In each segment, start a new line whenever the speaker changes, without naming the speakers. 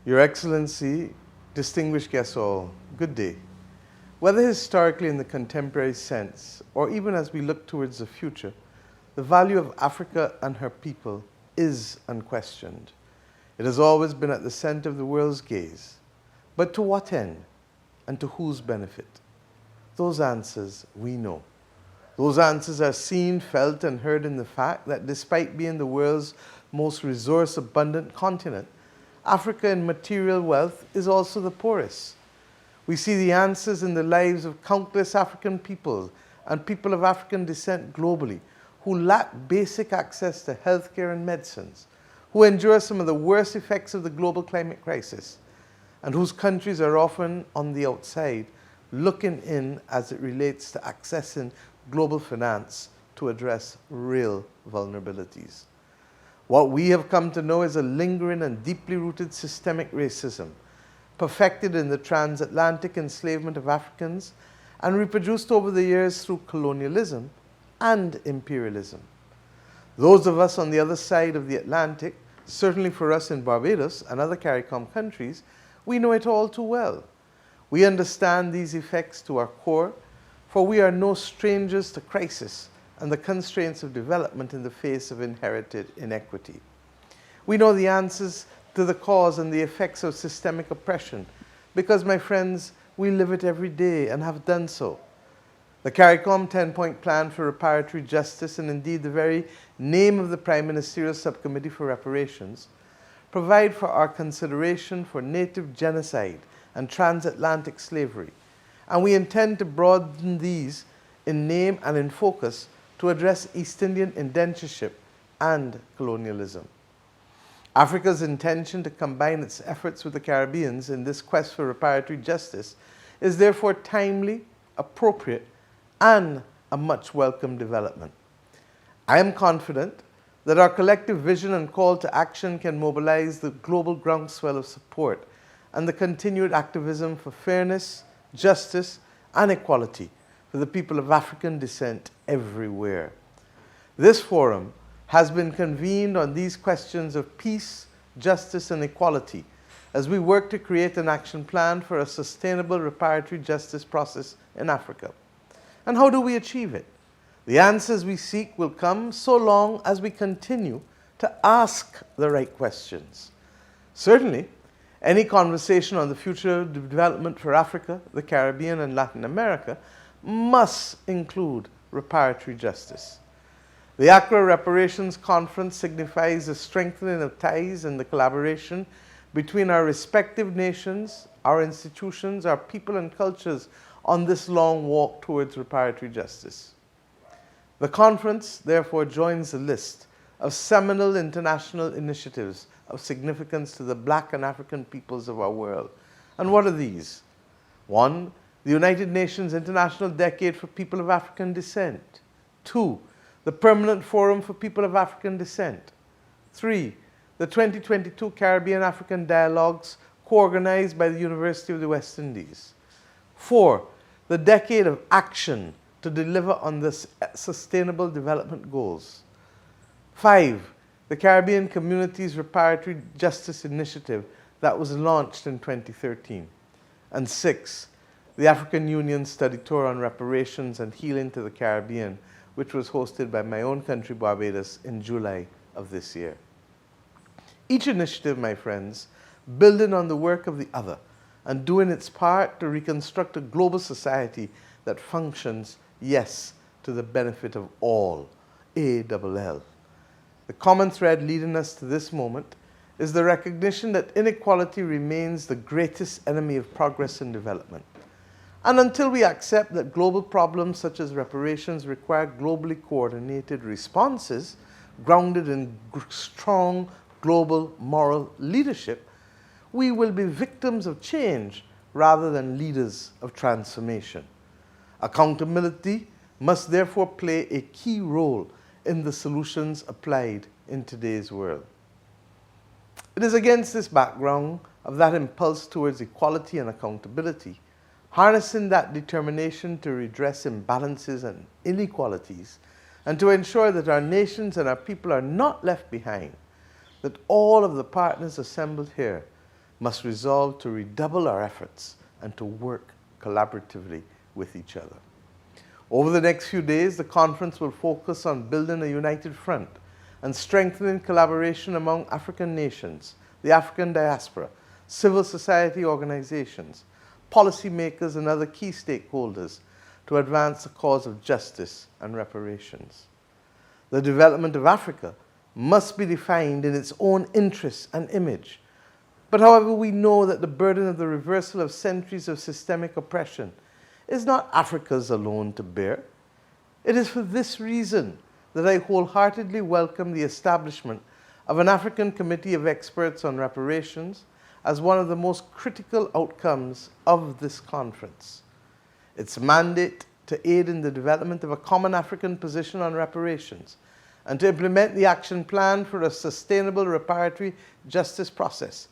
Your Excellency, distinguished guests all, good day. Whether historically in the contemporary sense, or even as we look towards the future, the value of Africa and her people is unquestioned. It has always been at the center of the world's gaze. But to what end, and to whose benefit? Those answers we know. Those answers are seen, felt, and heard in the fact that despite being the world's most resource-abundant continent, Africa in material wealth is also the poorest. We see the answers in the lives of countless African people and people of African descent globally who lack basic access to healthcare and medicines, who endure some of the worst effects of the global climate crisis, and whose countries are often on the outside looking in as it relates to accessing global finance to address real vulnerabilities. What we have come to know is a lingering and deeply rooted systemic racism, perfected in the transatlantic enslavement of Africans and reproduced over the years through colonialism and imperialism. Those of us on the other side of the Atlantic, certainly for us in Barbados and other CARICOM countries, we know it all too well. We understand these effects to our core, for we are no strangers to crisis and the constraints of development in the face of inherited inequity. We know the answers to the cause and the effects of systemic oppression because, my friends, we live it every day and have done so. The CARICOM 10-point plan for reparatory justice, and indeed the very name of the Prime Ministerial Subcommittee for Reparations, provide for our consideration for native genocide and transatlantic slavery, and we intend to broaden these in name and in focus to address East Indian indentureship and colonialism. Africa's intention to combine its efforts with the Caribbean's in this quest for reparatory justice is therefore timely, appropriate, and a much welcome development. I am confident that our collective vision and call to action can mobilize the global groundswell of support and the continued activism for fairness, justice, and equality for the people of African descent everywhere. This forum has been convened on these questions of peace, justice, and equality as we work to create an action plan for a sustainable reparatory justice process in Africa. And how do we achieve it? The answers we seek will come so long as we continue to ask the right questions. Certainly, any conversation on the future development for Africa, the Caribbean, and Latin America must include reparatory justice. The Accra Reparations Conference signifies the strengthening of ties and the collaboration between our respective nations, our institutions, our people and cultures on this long walk towards reparatory justice. The conference, therefore, joins the list of seminal international initiatives of significance to the Black and African peoples of our world. And what are these? 1. The United Nations International Decade for People of African Descent. 2. The Permanent Forum for People of African Descent. 3. The 2022 Caribbean African Dialogues, co-organized by the University of the West Indies. 4. The Decade of Action to deliver on the Sustainable Development Goals. 5. The Caribbean Communities Reparatory Justice Initiative that was launched in 2013. And 6. The African Union Study Tour on Reparations and Healing to the Caribbean, which was hosted by my own country, Barbados, in July of this year. Each initiative, my friends, building on the work of the other and doing its part to reconstruct a global society that functions, yes, to the benefit of all, ALL. The common thread leading us to this moment is the recognition that inequality remains the greatest enemy of progress and development. And until we accept that global problems such as reparations require globally coordinated responses grounded in strong global moral leadership, we will be victims of change rather than leaders of transformation. Accountability must therefore play a key role in the solutions applied in today's world. It is against this background of that impulse towards equality and accountability, harnessing that determination to redress imbalances and inequalities, and to ensure that our nations and our people are not left behind, that all of the partners assembled here must resolve to redouble our efforts and to work collaboratively with each other. Over the next few days, the conference will focus on building a united front and strengthening collaboration among African nations, the African diaspora, civil society organizations, policymakers, and other key stakeholders to advance the cause of justice and reparations. The development of Africa must be defined in its own interests and image. But however, we know that the burden of the reversal of centuries of systemic oppression is not Africa's alone to bear. It is for this reason that I wholeheartedly welcome the establishment of an African Committee of Experts on Reparations as one of the most critical outcomes of this conference. Its mandate to aid in the development of a common African position on reparations and to implement the action plan for a sustainable reparatory justice process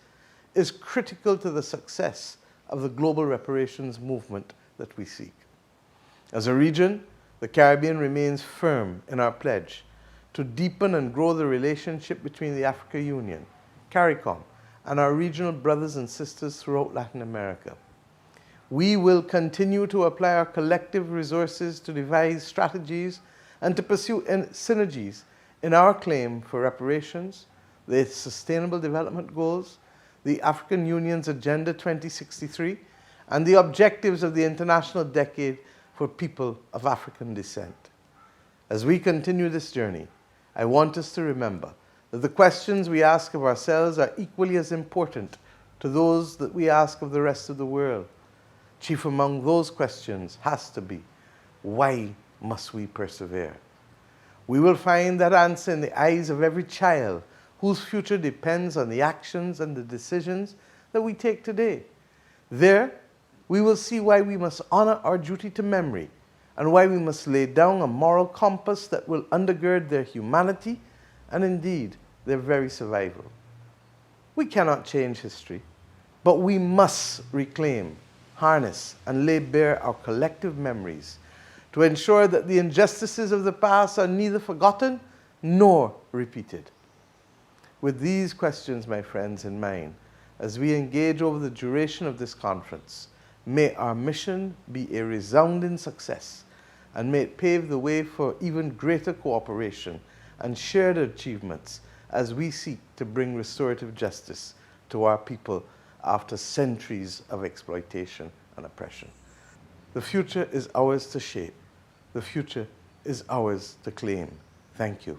is critical to the success of the global reparations movement that we seek. As a region, the Caribbean remains firm in our pledge to deepen and grow the relationship between the Africa Union, CARICOM, and our regional brothers and sisters throughout Latin America. We will continue to apply our collective resources to devise strategies and to pursue synergies in our claim for reparations, the Sustainable Development Goals, the African Union's Agenda 2063, and the objectives of the International Decade for People of African Descent. As we continue this journey, I want us to remember that the questions we ask of ourselves are equally as important to those that we ask of the rest of the world. Chief among those questions has to be, why must we persevere? We will find that answer in the eyes of every child whose future depends on the actions and the decisions that we take today. There, we will see why we must honor our duty to memory and why we must lay down a moral compass that will undergird their humanity and indeed their very survival. We cannot change history, but we must reclaim, harness, and lay bare our collective memories to ensure that the injustices of the past are neither forgotten nor repeated. With these questions, my friends, in mind, as we engage over the duration of this conference, may our mission be a resounding success, and may it pave the way for even greater cooperation and shared achievements as we seek to bring restorative justice to our people after centuries of exploitation and oppression. The future is ours to shape. The future is ours to claim. Thank you.